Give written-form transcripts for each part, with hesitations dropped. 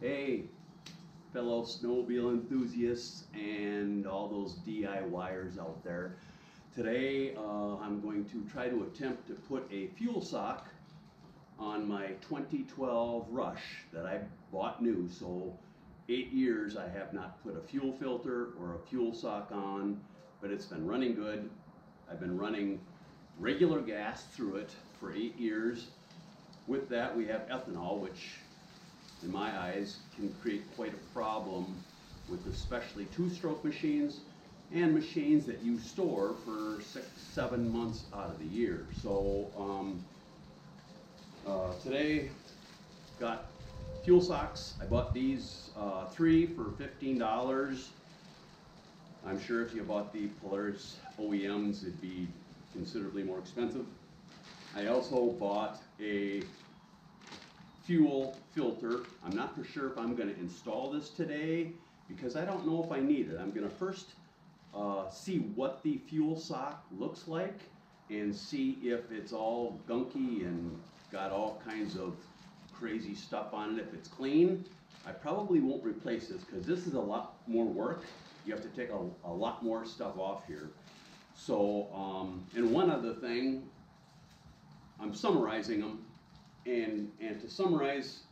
Hey, fellow snowmobile enthusiasts and all those DIYers out there. Today I'm going to try to attempt to put a fuel sock on my 2012 Rush that I bought new. So 8 years I have not put a fuel filter or a fuel sock on, but it's been running good. I've been running regular gas through it for 8 years. With that we have ethanol, which in my eyes can create quite a problem with especially two-stroke machines and machines that you store for 6-7 months out of the year. So today got fuel socks. I bought these 3 for $15. I'm sure if you bought the Polaris OEMs it'd be considerably more expensive. I also bought a fuel filter. I'm not for sure if I'm going to install this today because I don't know if I need it. I'm going to first see what the fuel sock looks like and see if it's all gunky and got all kinds of crazy stuff on it. If it's clean, I probably won't replace this because this is a lot more work. You have to take a lot more stuff off here. So, and one other thing, I'm summarizing them. And to summarize,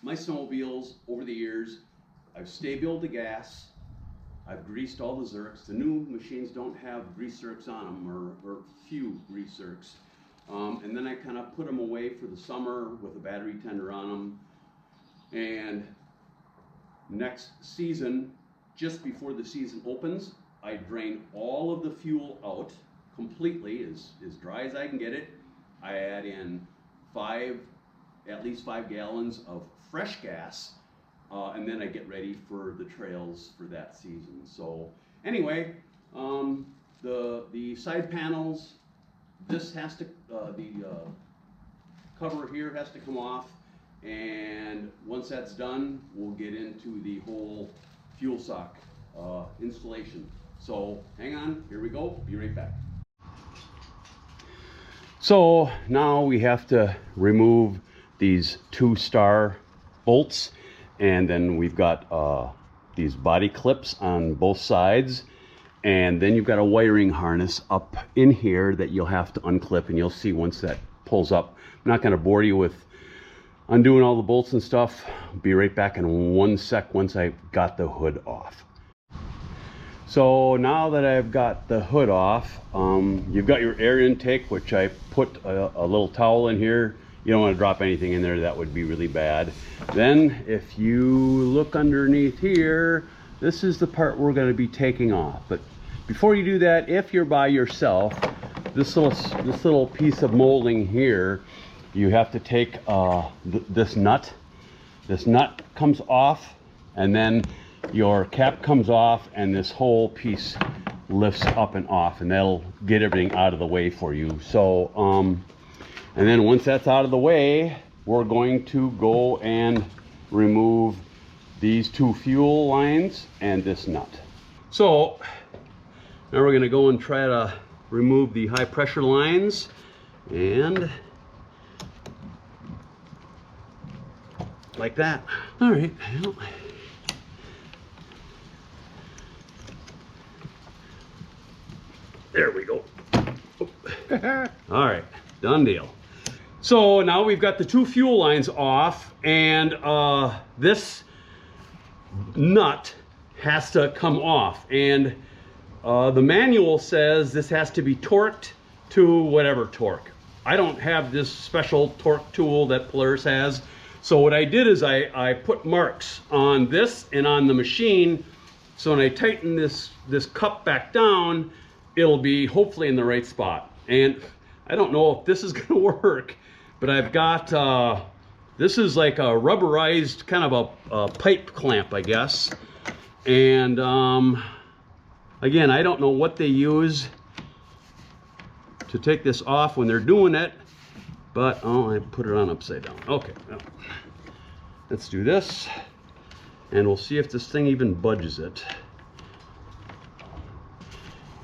my snowmobiles over the years, I've stabled the gas, I've greased all the zerks. The new machines don't have grease zerks on them, or few grease zerks. And then I kind of put them away for the summer with a battery tender on them. And next season, just before the season opens, I drain all of the fuel out completely, as dry as I can get it. I add in at least 5 gallons of fresh gas, and then I get ready for the trails for that season. So anyway, the side panels, this has to, the cover here has to come off, and once that's done, we'll get into the whole fuel sock installation. So hang on, here we go, be right back. So now we have to remove these 2 star bolts, and then we've got these body clips on both sides, and then you've got a wiring harness up in here that you'll have to unclip, and you'll see once that pulls up. I'm not going to bore you with undoing all the bolts and stuff. I'll be right back in 1 sec once I got the hood off. So now that I've got the hood off, you've got your air intake, which I put a little towel in here. You don't want to drop anything in there, that would be really bad. Then if you look underneath here, this is the part we're going to be taking off. But before you do that, if you're by yourself, this little piece of molding here, you have to take this nut. This nut comes off, and then your cap comes off, and this whole piece lifts up and off, and that'll get everything out of the way for you. So and then once that's out of the way, we're going to go and remove these 2 fuel lines and this nut. So now we're going to go and try to remove the high pressure lines, and like that. All right. There we go. All right, done deal. So now we've got the 2 fuel lines off, and this nut has to come off. And the manual says this has to be torqued to whatever torque. I don't have this special torque tool that Polaris has. So what I did is I put marks on this and on the machine. So when I tighten this cup back down, it'll be hopefully in the right spot. And I don't know if this is going to work, but I've got this is like a rubberized kind of a pipe clamp, I guess. And again, I don't know what they use to take this off when they're doing it, but I put it on upside down. Okay, well, let's do this, and we'll see if this thing even budges it.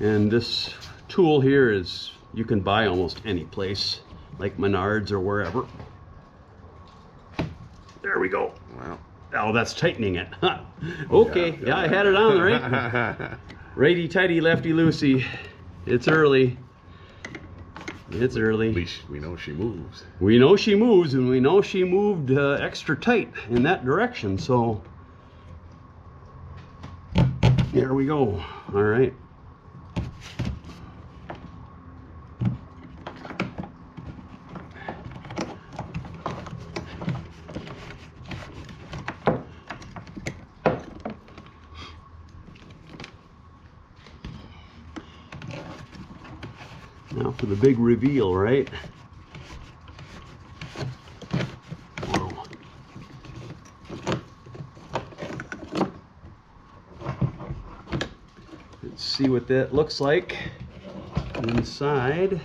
And this tool here is, you can buy almost any place, like Menards or wherever. There we go. Wow. Oh, that's tightening it. Okay, yeah, I had it on, right? Righty tighty, lefty loosey. It's early. It's early. At least we know she moves. We know she moves, and we know she moved extra tight in that direction, so here we go. All right. Now for the big reveal, right? Wow. Let's see what that looks like inside.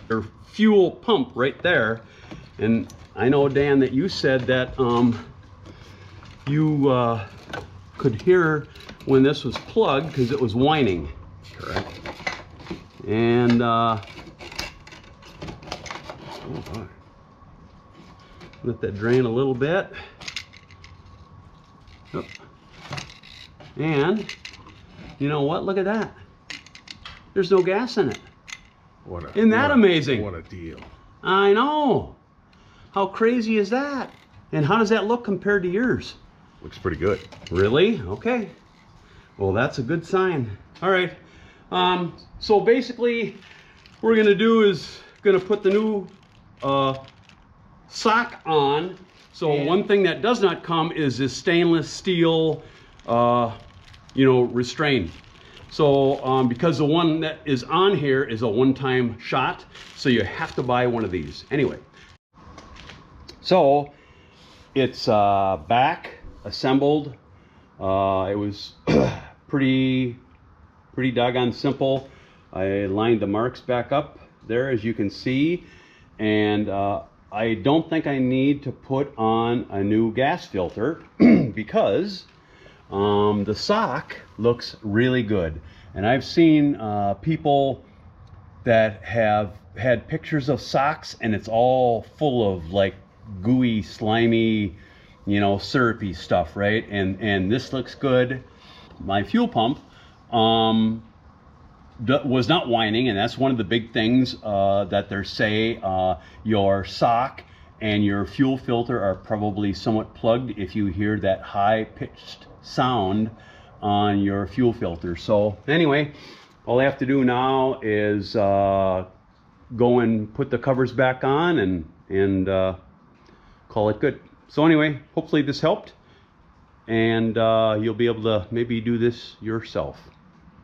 Your fuel pump right there. And I know, Dan, that you said that you could hear when this was plugged because it was whining. Correct. And Oh, boy. let that drain a little bit. Yep. And you know what? Look at that. There's no gas in it. Isn't that amazing? What a deal. I know. How crazy is that? And how does that look compared to yours? Looks pretty good. Really? Okay. Well, that's a good sign. All right. So basically, what we're gonna do is gonna put the new sock on. So one thing that does not come is this stainless steel, restraint. So because the one that is on here is a one-time shot, so you have to buy one of these. Anyway, so it's back assembled. It was pretty doggone simple. I lined the marks back up there, as you can see, and I don't think I need to put on a new gas filter because the sock looks really good. And I've seen people that have had pictures of socks and it's all full of like gooey, slimy, syrupy stuff, right? And this looks good. My fuel pump was not whining, and that's one of the big things that they say your sock and your fuel filter are probably somewhat plugged if you hear that high-pitched sound on your fuel filter. So anyway, all I have to do now is go and put the covers back on and call it good. So anyway, hopefully this helped, and you'll be able to maybe do this yourself.